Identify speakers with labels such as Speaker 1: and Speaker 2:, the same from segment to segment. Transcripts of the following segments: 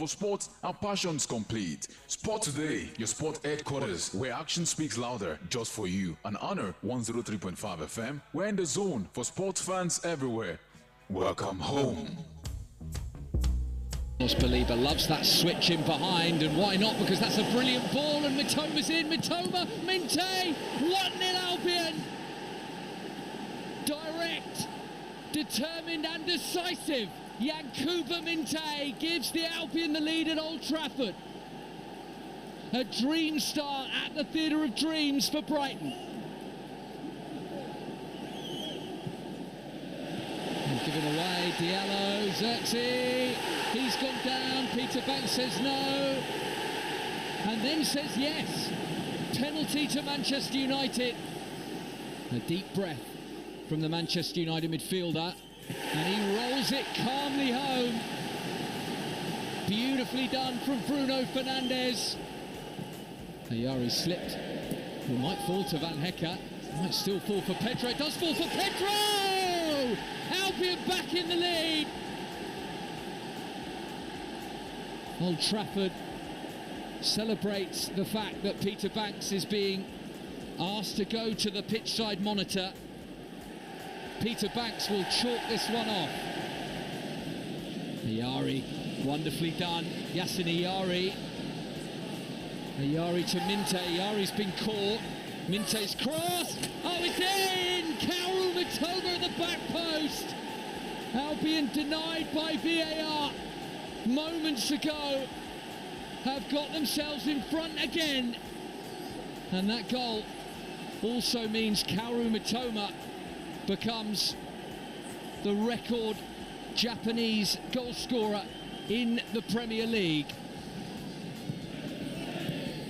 Speaker 1: for sports, our passion's complete. Sport Today, your sport headquarters, where action speaks louder just for you. An honor 103.5 FM. We're in the zone for sports fans everywhere. Welcome home.
Speaker 2: Belieber loves that switch in behind, and why not? Because that's a brilliant ball, and Mitoma's in. Mitoma, Minte, 1-0 Albion. Direct, determined and decisive. Yankuba Minte gives the Albion the lead at Old Trafford. A dream start at the Theatre of Dreams for Brighton. Given away, Diallo, Xerxes, he's gone down, Peter Banks says no, and then says yes. Penalty to Manchester United. A deep breath from the Manchester United midfielder, and he rolls it calmly home. Beautifully done from Bruno Fernandes. Ayari slipped. It might fall to Van Hecke. It might still fall for Pedro. It does fall for Pedro! Albion back in the lead. Old Trafford celebrates the fact that Peter Banks is being asked to go to the pitchside monitor. Peter Banks will chalk this one off. Ayari, wonderfully done. Yasin Ayari. Ayari to Minte. Ayari's been caught. Minte's cross. Oh, it's in! Kaoru Mitoma at the back post. Albion denied by VAR moments ago have got themselves in front again. And that goal also means Kaoru Mitoma becomes the record Japanese goal scorer in the Premier League.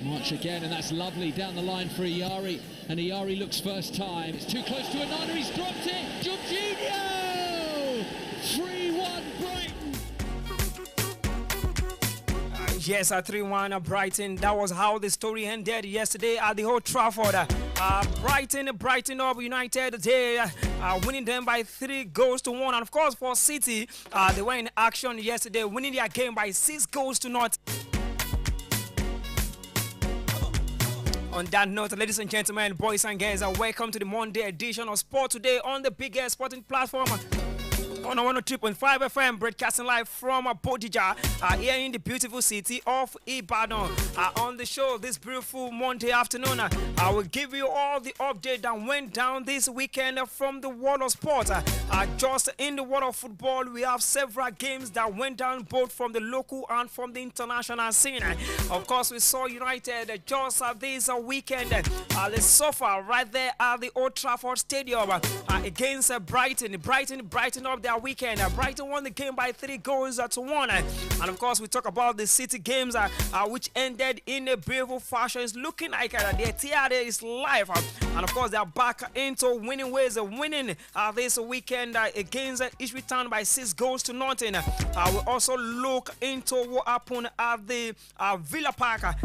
Speaker 2: March again, and that's lovely down the line for Ayari, and Ayari looks first time. It's too close to Anana, he's dropped it. Jorginho! 3-1 Brighton.
Speaker 3: Yes, 3-1 Brighton. That was how the story ended yesterday at the Old Trafford. Brighton up United, they winning them by 3-1. And of course for City, they were in action yesterday, winning their game by 6-0. On that note, ladies and gentlemen, boys and girls, welcome to the Monday edition of Sport Today on the biggest sporting platform on 103.5 FM, broadcasting live from Bodija, here in the beautiful city of Ibadan. On the show this beautiful Monday afternoon, I will give you all the update that went down this weekend from the world of sport. Just in the world of football, we have several games that went down both from the local and from the international scene. Of course, we saw United just this weekend. They suffer right there at the Old Trafford Stadium against Brighton. Brighton up their weekend. Brighton won the game by 3-1. And of course, we talk about the City games which ended in a beautiful fashion. It's looking like their theater is live. And of course, they are back into winning ways. Winning this weekend against Ipswich Town by 6-0. We also look into what happened at the Villa Park.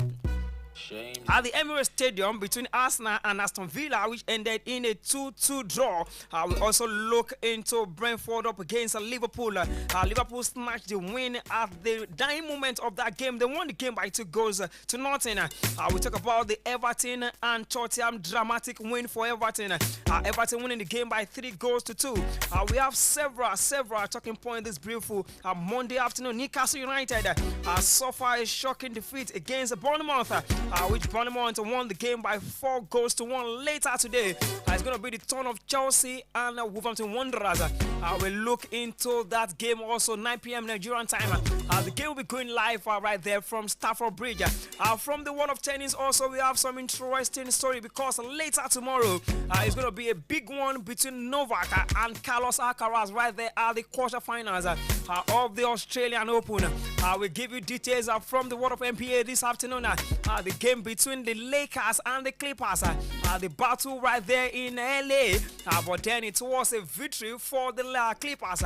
Speaker 3: At the Emirates Stadium between Arsenal and Aston Villa, which ended in a 2-2 draw. We also look into Brentford up against Liverpool. Liverpool snatched the win at the dying moment of that game. They won the game by 2-0. We talk about the Everton and Tottenham dramatic win for Everton. Everton winning the game by 3-2. We have several talking points this beautiful Monday afternoon. Newcastle United suffer a shocking defeat against Bournemouth. Which Bournemouth won the game by 4-1. Later today, it's going to be the turn of Chelsea and Wolverhampton Wanderers. We'll look into that game also 9 p.m. Nigerian time. The game will be going live right there from Stamford Bridge. From the world of tennis also, we have some interesting story because later tomorrow, it's going to be a big one between Novak and Carlos Alcaraz right there at the quarterfinals of the Australian Open. We'll give you details from the world of NBA this afternoon. The game between the Lakers and the Clippers. The battle right there in LA. But then it was a victory for the Clippers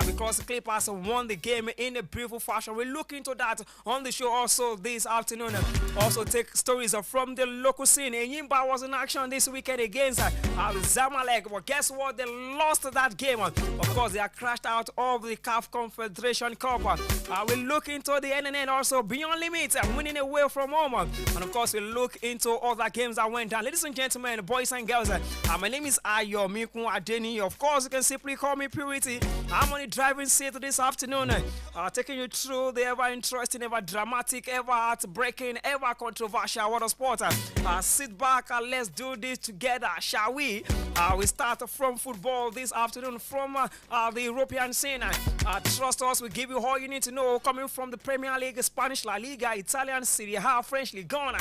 Speaker 3: because Clippers won the game in a beautiful fashion. We'll look into that on the show also this afternoon. Also take stories from the local scene. Enyimba was in action this weekend against Zamalek. But guess what? They lost that game. Of course, they are crashed out of the CAF Confederation Cup. We'll look into the NNN also beyond limits, winning away from home. And of course, we'll look into other games that went down. Ladies and gentlemen, boys and girls, my name is Ayomiku Adeni. Of course, you can simply call me Purity. I'm on the driving seat this afternoon, taking you through the ever interesting, ever dramatic, ever heartbreaking, ever controversial water sport. Sit back and let's do this together, shall we? We start from football this afternoon from the European scene. Trust us, we give you all you need to know coming from the Premier League, Spanish La Liga, Italian Serie A, French Ligue 1.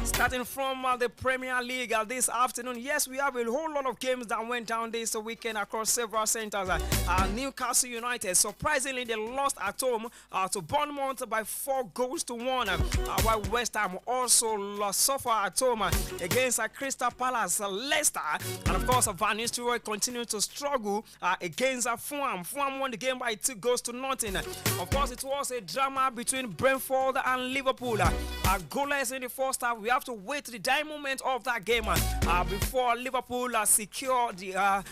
Speaker 3: Starting from the Premier League this afternoon, yes, we have a whole lot of games that went down this weekend across several centers. Newcastle United, surprisingly, they lost at home to Bournemouth by 4-1. While West Ham also suffered at home against Crystal Palace, Leicester, and of course, Van Nistelrooy continued to struggle against Fulham. Fulham won the game by 2-0. Of course, it was a drama between Brentford and Liverpool. Goalless in the first half. We have to wait the dying moment of that game before Liverpool secured the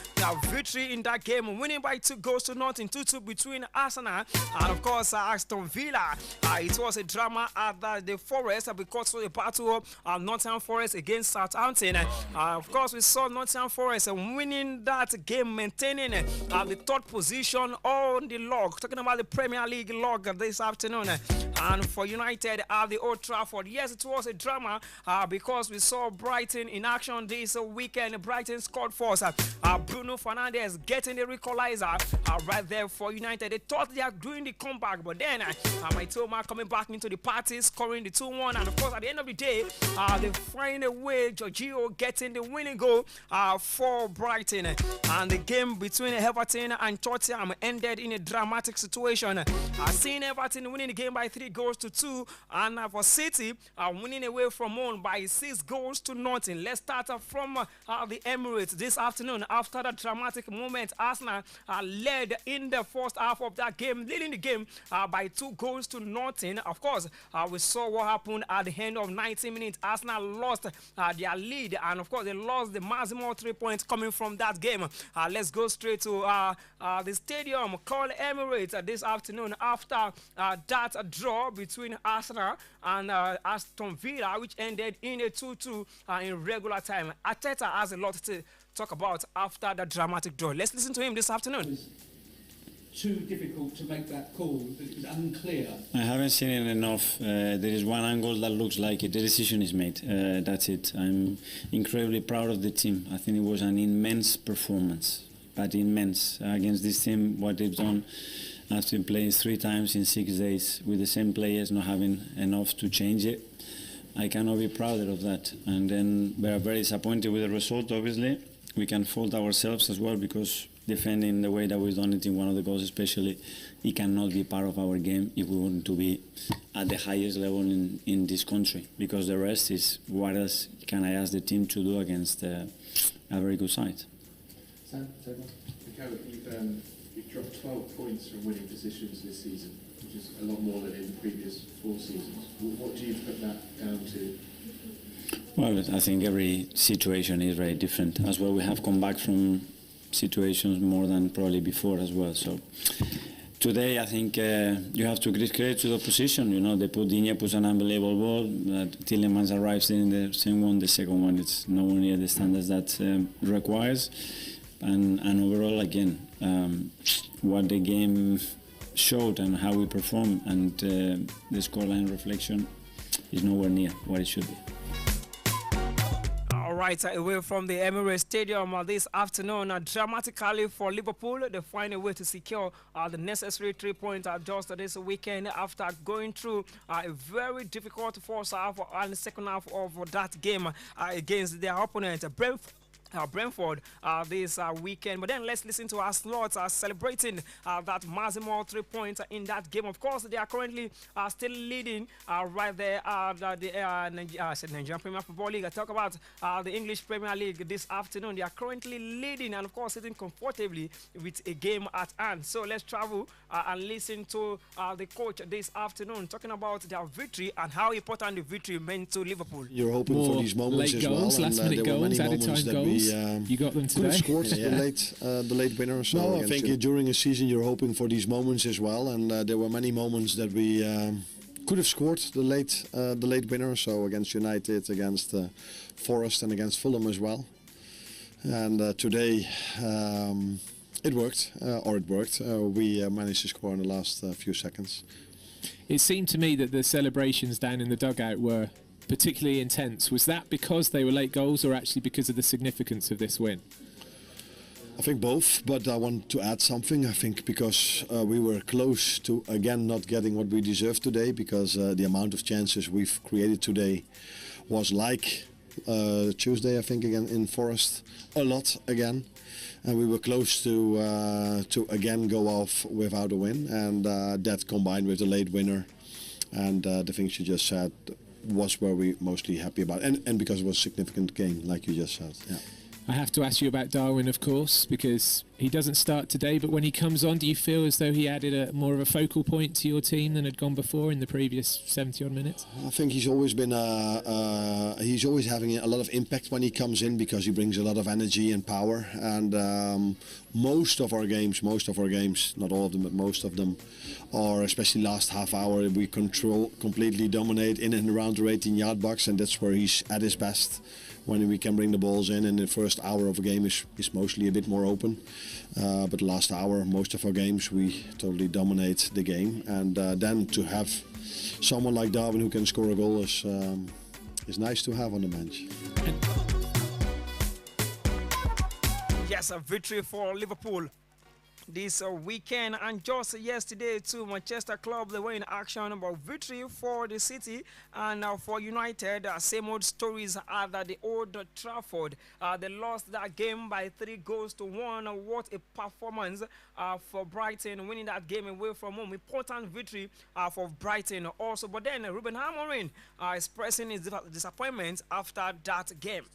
Speaker 3: victory in that game, winning by 2-0, 2-2 between Arsenal and of course Aston Villa. It was a drama at the Forest because of the battle of Nottingham Forest against Southampton. Of course, we saw Nottingham Forest winning that game, maintaining the third position on the log. Talking about the Premier League log this afternoon. And for United at the Old Trafford, yes, it was a drama because we saw Brighton in action this weekend. Brighton scored first. Bruno Fernandes getting the equalizer right there for United. They thought they are doing the comeback, but then Maitoma coming back into the party, scoring the 2-1. And of course, at the end of the day, they find a way, Jorginho getting the winning goal for Brighton. And the game between Everton and Tottenham ended in a dramatic situation. Seeing Everton winning the game by 3-2, and for City winning away from home by 6-0. Let's start from the Emirates this afternoon. After the dramatic moment, Arsenal led in the first half of that game, leading the game by 2-0. Of course, we saw what happened at the end of 90 minutes. Arsenal lost their lead, and of course, they lost the maximum 3 points coming from that game. Let's go straight to the stadium called Emirates this afternoon after that draw between Arsenal and Aston Villa, which ended in a 2-2 in regular time. Arteta has a lot to talk about after the dramatic draw. Let's listen to him this afternoon.
Speaker 4: Too difficult to make that call. It was unclear.
Speaker 5: I haven't seen it enough. There is one angle that looks like it. The decision is made. That's it. I'm incredibly proud of the team. I think it was an immense performance, but immense against this team. What they've done after playing 3 times in 6 days with the same players, not having enough to change it. I cannot be prouder of that. And then we are very disappointed with the result, obviously. We can fault ourselves as well because defending the way that we've done it in one of the goals especially, it cannot be part of our game if we want to be at the highest level in this country, because the rest is what else can I ask the team to do against a very good side.
Speaker 4: Sam,
Speaker 6: you've dropped 12 points from winning positions this season, which is a lot more than in the previous 4 seasons. What do you put that down to?
Speaker 5: Well, I think every situation is very different. As well, we have come back from situations more than probably before as well. So today, I think you have to give credit to the opposition. You know, Digne puts an unbelievable ball. Tielemans arrives in the same one. The second one, it's nowhere near the standards that requires. And overall, again, what the game showed and how we perform, and the scoreline reflection is nowhere near what it should be.
Speaker 3: Right away from the Emirates Stadium this afternoon, dramatically for Liverpool, they find a way to secure the necessary 3 points just this weekend after going through a very difficult first half and second half of that game against their opponent. Brentford this weekend. But then let's listen to our slots celebrating that Massimo 3 points in that game. Of course, they are currently still leading right there. The Nigerian Premier Football League. I talk about the English Premier League this afternoon. They are currently leading and, of course, sitting comfortably with a game at hand. So let's travel and listen to the coach this afternoon talking about their victory and how important the victory meant to Liverpool.
Speaker 7: You're hoping for these moments as
Speaker 2: goals,
Speaker 7: well.
Speaker 2: Last-minute goals, added-time goals. You got them today.
Speaker 7: Could have scored the late winner. So I think during a season you're hoping for these moments as well, and there were many moments that we could have scored the late winner. So against United, against Forest, and against Fulham as well. And today it worked. We managed to score in the last few seconds.
Speaker 2: It seemed to me that the celebrations down in the dugout were particularly intense. Was that because they were late goals or actually because of the significance of this win?
Speaker 7: I think both, but I want to add something. I think because we were close to again not getting what we deserved today, because the amount of chances we've created today was like Tuesday, I think, again in Forest, a lot again, and we were close to again go off without a win, and that combined with the late winner and the things you just said was where we mostly happy about, and because it was a significant game, like you just said. Yeah.
Speaker 2: I have to ask you about Darwin, of course, because he doesn't start today, but when he comes on, do you feel as though he added more of a focal point to your team than had gone before in the previous 70-odd minutes?
Speaker 7: I think he's always been he's always having a lot of impact when he comes in, because he brings a lot of energy and power, and most of our games, not all of them, but most of them, are especially last half hour, we completely dominate in and around the 18-yard box, and that's where he's at his best. When we can bring the balls in, and the first hour of a game is mostly a bit more open. But the last hour, most of our games, we totally dominate the game. And then to have someone like Darwin who can score a goal is nice to have on the bench.
Speaker 3: Yes, a victory for Liverpool this weekend, and just yesterday too, Manchester club, they were in action about victory for the City, and for United, same old stories at the Old Trafford. They lost that game by 3-1. What a performance for Brighton, winning that game away from home. Important victory for Brighton also. But then Ruben Amorim expressing his disappointment after that game.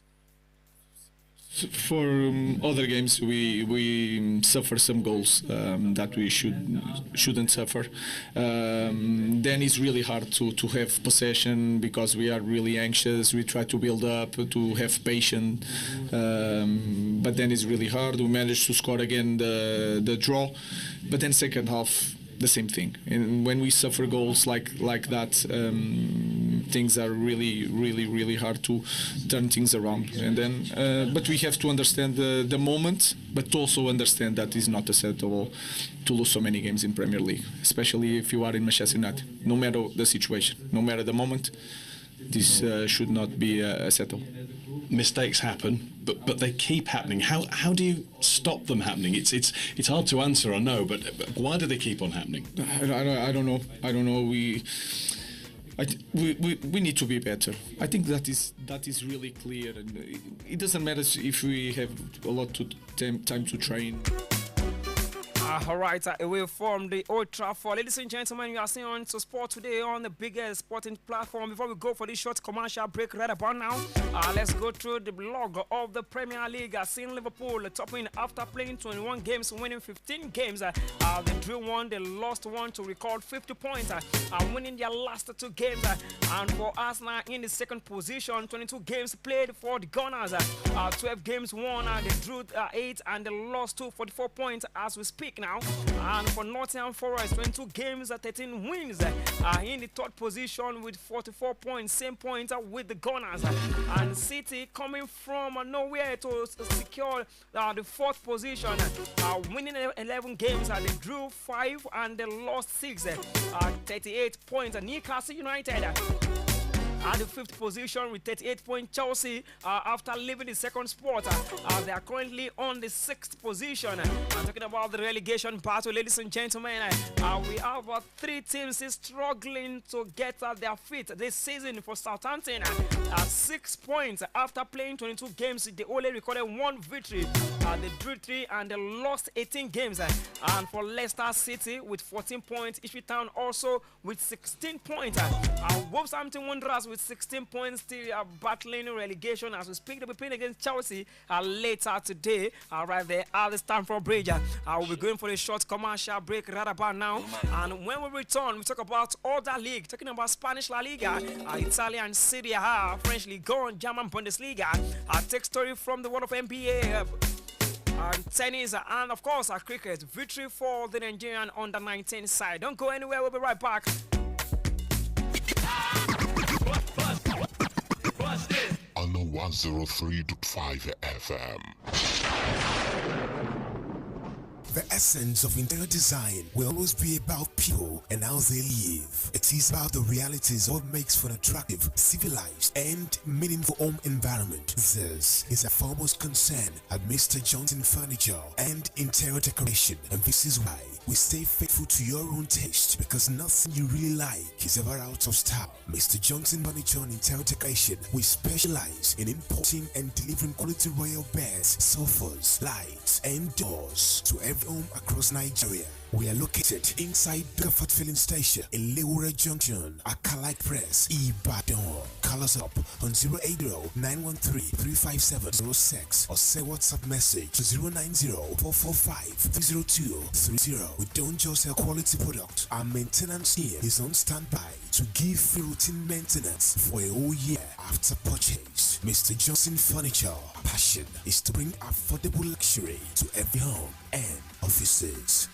Speaker 8: For other games, we suffer some goals that we shouldn't suffer. Then it's really hard to have possession, because we are really anxious. We try to build up, to have patience, but then it's really hard. We managed to score again the draw, but then second half, the same thing. And when we suffer goals like that, things are really hard to turn things around. And then, but we have to understand the moment, but also understand that it's not acceptable to lose so many games in Premier League, especially if you are in Manchester United. No matter the situation, no matter the moment, this should not be acceptable.
Speaker 9: Mistakes happen, but they keep happening. How do you stop them happening? It's hard to answer, I know, but why do they keep on happening?
Speaker 8: I don't know. We need to be better. I think that is really clear, and it doesn't matter if we have a lot of time to train.
Speaker 3: All right, away from the Old Trafford. Ladies and gentlemen, you are seeing on to Sport Today on the biggest sporting platform. Before we go for this short commercial break right about now, let's go through the blog of the Premier League. Seeing Liverpool topping after playing 21 games, winning 15 games. They drew one, they lost one to record 50 points, winning their last 2 games. And for Arsenal in the second position, 22 games played for the Gunners, 12 games won, they drew 8 and they lost 2, 44 points as we speak now. And for Nottingham Forest, 22 games, 13 wins, in the third position with 44 points, same point with the Gunners. And City coming from nowhere to secure the fourth position, winning 11 games, they drew 5 and they lost 6, 38 points. Newcastle United at the 5th position with 38 points. Chelsea, after leaving the second spot, they are currently on the 6th position. I'm talking about the relegation battle, ladies and gentlemen. We have 3 teams struggling to get their feet this season. For Southampton, at 6 points after playing 22 games, they only recorded 1 victory. They drew 3 and they lost 18 games. And for Leicester City with 14 points, Ipswich Town also with 16 points. Wolverhampton Wanderers with 16 points, still battling relegation as we speak. They'll be playing against Chelsea later today, right there at the Stamford Bridge. We'll be going for a short commercial break right about now. And when we return, we talk about other league, talking about Spanish La Liga, Italian Serie A, French Ligue 1, German Bundesliga. Take story from the world of NBA. Tennis and of course cricket. Victory for the Nigerian under-19 side. Don't go anywhere, we'll be right back.
Speaker 10: On the 103.5 FM.
Speaker 11: The essence of interior design will always be about people and how they live. It is about the realities of what makes for an attractive, civilized, and meaningful home environment. This is a foremost concern at Mr. Johnson Furniture and Interior Decoration, and this is why we stay faithful to your own taste, because nothing you really like is ever out of style. Mr. Johnson Furniture and Interior Decoration, we specialize in importing and delivering quality royal beds, sofas, lights, and doors to every home across Nigeria. We are located inside Gafat Filling Station in Leura Junction, Akala Press, Ibadan. Call us up on 080-913-35706 or send WhatsApp message to 090-445-30230. We don't just sell quality product. Our maintenance team is on standby to give free routine maintenance for a whole year after purchase. Mr. Johnson Furniture, passion is to bring affordable luxury to every home and offices.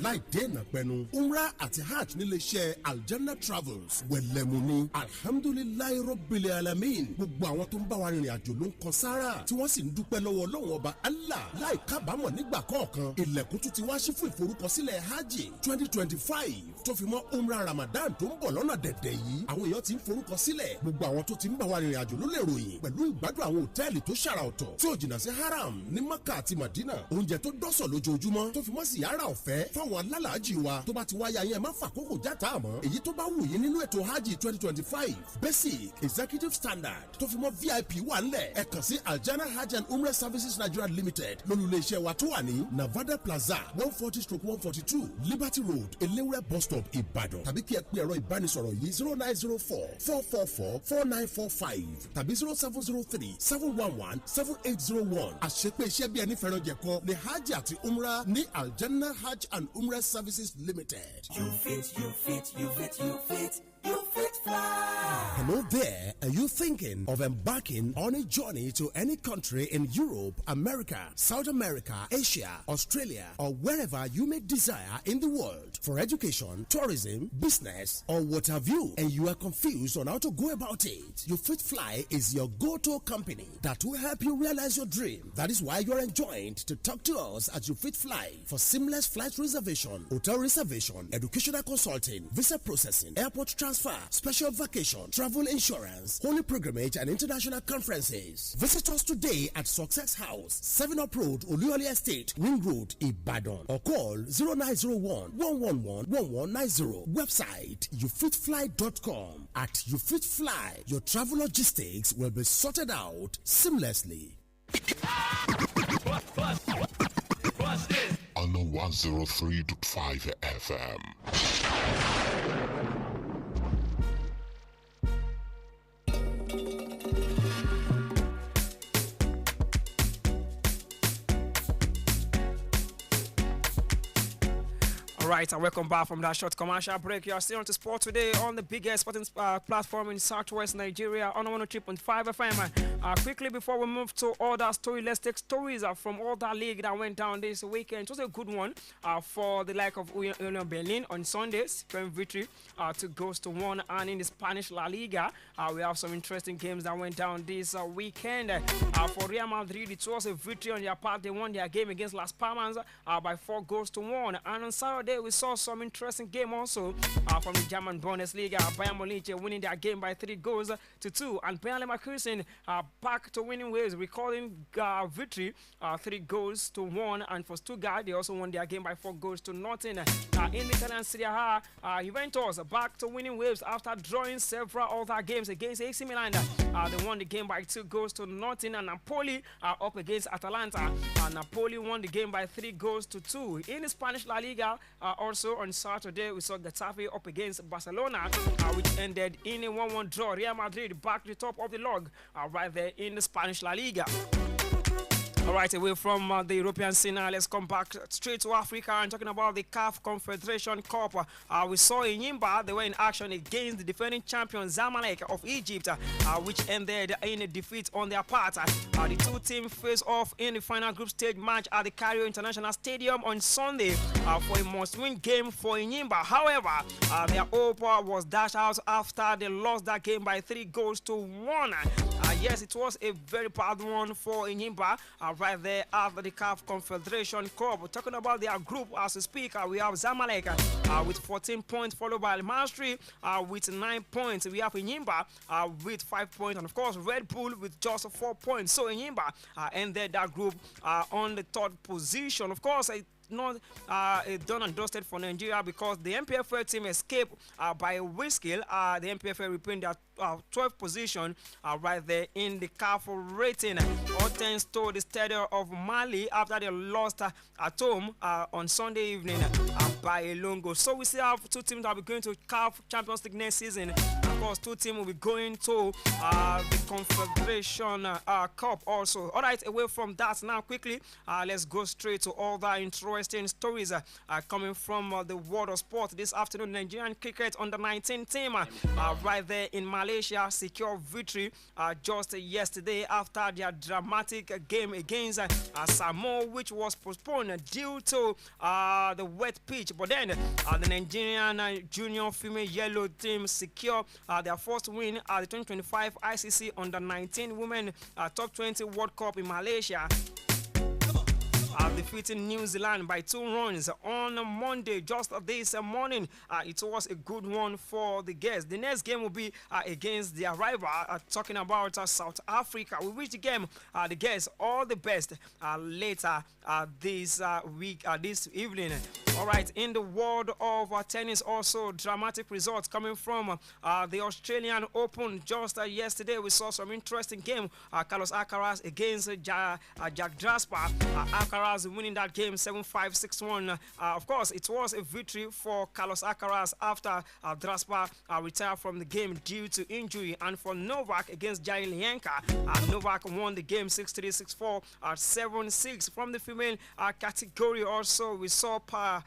Speaker 12: láì dènà pẹnu umrah àti hajj nílé iṣẹ́ aljanna travels wẹ̀lẹ̀mú ni alhamdulilayi rabbil alamin gbogbo àwọn tó ń bá wa rìnrìn àjò ló ń kan sára tí wọ́n sì ń dúpẹ́ lọ́wọ́ Ọlọ́run ọba Allah láì kábàámọ̀ nígbà kọ̀ọ̀kan ilẹ̀kùn tún ti wá sí fún ìforúkọsílẹ̀ hajj 2025 tó fi mọ́ umrah ramadan tó ń bọ̀ lọ́nà dẹ̀dẹ̀ yìí àwọn èèyàn ti ń forúkọsílẹ̀ gbogbo àwọn tó ti ń bá wa rìnrìn àjò ló lè ròyìn pẹ̀lú ìgbádùn àwọn òtẹ́ẹ̀lì tó ṣàrà ọ̀tọ̀ tí ò jìnnà sí haram ní Maka àti Madina oúnjẹ tó dọ́sọ̀ lójoojúmọ́ tó fi mọ́ sí yàrá ọ̀fẹ́ fáwọn alálàájì wa tó bá ti wáyà yẹn má fàkókò játa àmọ́ èyí tó bá wù yín nínú ètò hajj 2025 basic executive standard tó fi mọ́ VIP wà ńlẹ̀ ẹ kàn sí Aljana Hajj and Umrah Services Nigeria Limited lólulẹ̀ iṣẹ́ wa tó wà ní Navada Plaza 140/142 Liberty Road Elewure bus stop Ìbàdàn tàbí kí ẹ pè ẹ̀rọ ìbánisọ̀rọ̀ yìí 0904-444-4945 tàbí 0703-711-7801 àṣepé iṣẹ́ bí ẹni fẹ́ràn jẹ̀kọ́ ní hajj àti umrah ní Aljana Hajj and Umrah Services Limited.
Speaker 11: You fit fly.
Speaker 12: Hello there. Are you thinking of embarking on a journey to any country in Europe, America, South America, Asia, Australia, or wherever you may desire in the world for education, tourism, business, or what have you, and you are confused on how to go about it? You Fit Fly is your go-to company that will help you realize your dream. That is why you're enjoined to talk to us at You Fit Fly for seamless flight reservation, hotel reservation, educational consulting, visa processing, airport transfer, special vacation, travel insurance, holy pilgrimage, and international conferences. Visit us today at Success House, 7-Up Road, Oluyole Estate, Ring Road, Ibadan, or call 0901-111-1190. Website youfitfly.com. At YouFitFly, your travel logistics will be sorted out seamlessly.
Speaker 10: On the 103.5 FM.
Speaker 3: All right, and welcome back from that short commercial break. You are still on to Sport Today on the biggest sporting platform in Southwest Nigeria on 103.5 FM. Quickly before we move to other story, let's take stories from other league that went down this weekend. It was a good one for the like of Union Berlin on Sunday, securing victory 2-1. And in the Spanish La Liga, we have some interesting games that went down this weekend. For Real Madrid, it was a victory on their part. They won their game against Las Palmas by 4-1. And on Saturday, we saw some interesting game also from the German Bundesliga. Bayern Munich winning their game by 3-2. And Bayer Leverkusen back to winning ways, recording victory 3-1. And for Stuttgart, they also won their game by 4-0. In the Italian Serie A, Juventus back to winning waves after drawing several other games against AC Milan. They won the game by 2-0. And Napoli up against Atalanta. Napoli won the game by 3-2. In the Spanish La Liga, also on Saturday, we saw Getafe up against Barcelona, which ended in a 1-1 draw. Real Madrid back to the top of the log right there in the Spanish La Liga. All right, away from the European scene, let's come back straight to Africa and talking about the CAF Confederation Cup. We saw in Yimba, they were in action against the defending champion Zamalek of Egypt, which ended in a defeat on their part. The two teams face off in the final group stage match at the Cairo International Stadium on Sunday for a must-win game for Yimba. However, their hope was dashed out after they lost that game by 3-1. Yes, it was a very bad one for Yimba. Right there after the CAF Confederation Cup. We're talking about their group as we speak. We have Zamalek with 14 points, followed by Al Masry with 9 points. We have Enyimba with 5 points, and of course Red Bull with just 4 points. So Enyimba ended that group on the third position. Of course, not done and dusted for Nigeria because the MPFL team escaped by a whisker. The MPFL retained their 12th position right there in the CAF rating. All thanks to the Stadium of Mali after they lost at home on Sunday evening by a long goal. So we still have two teams that will be going to CAF Champions League next season. Of course, two teams will be going to the Confederation Cup also. All right, away from that now quickly, let's go straight to all the interesting stories coming from the world of sport this afternoon. Nigerian cricket under-19 team right there in Malaysia secured victory just yesterday after their dramatic game against Samoa, which was postponed due to the wet pitch. But then the Nigerian junior female yellow team secured their first win at the 2025 ICC under-19 Women Top 20 World Cup in Malaysia, defeating New Zealand by 2 runs on Monday. Just this morning, it was a good one for the guests. The next game will be against their rival, talking about South Africa. We wish the game, the guests, all the best later this week, this evening. All right, in the world of tennis, also dramatic results coming from the Australian Open. Just yesterday, we saw some interesting game. Carlos Alcaraz against Jack Draper. Alcaraz winning that game 7-5, 6-1. Of course, it was a victory for Carlos Alcaraz after Draper retired from the game due to injury. And for Novak against Jari Lienka, Novak won the game 6-3, 6-4, 7-6. From the female category also, we saw Paula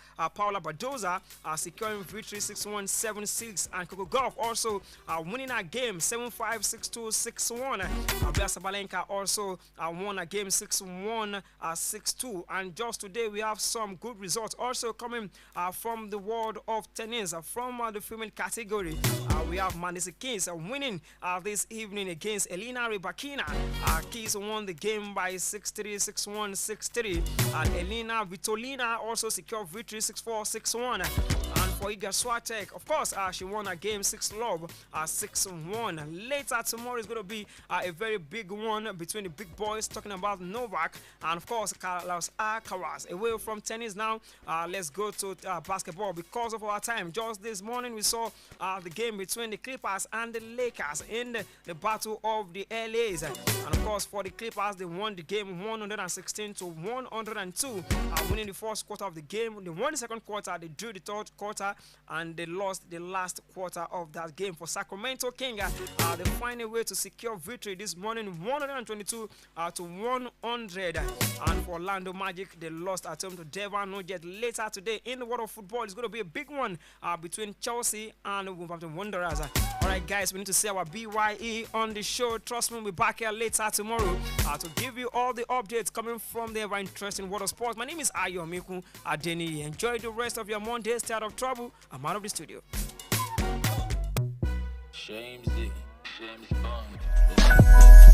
Speaker 3: Badoza securing victory 6-1, 7-6. And Coco Gauff also winning a game 7-5, 6-2, 6-1. Bea Sabalenka also won a game 6-1, 6-2. And just today we have some good results also coming from the world of tennis. From the female category, we have Madison Keys winning this evening against Elena Rybakina. Keys won the game by 6-3, 6-1, 6-3. And Elena Vitolina also secured victory 6-4, 6-1. And for Iga Swiatek, of course, she won a game 6-love, 6-1. Later tomorrow is going to be a very big one between the big boys, talking about Novak and of course Carlos Alcaraz. Away from tennis now, let's go to basketball because of our time. Just this morning we saw the game between the Clippers and the Lakers in the battle of the LAs. And of course for the Clippers, they won the game 116-102, winning the first quarter of the game. They won the second quarter, they drew the third quarter, quarter, and they lost the last quarter of that game. For Sacramento King, they find a way to secure victory this morning, 122 to 100. And for Orlando Magic, they lost at home to Devon Nuggets. Later today in the world of football, it's going to be a big one between Chelsea and Wolverhampton Wanderers. All right, guys, we need to see our BYE on the show. Trust me, we'll be back here later tomorrow to give you all the updates coming from the ever interesting world of sports. My name is Ayomiku Adeni. Enjoy the rest of your Monday. Stay out of trouble. I'm out of the studio.
Speaker 13: Shames Bond.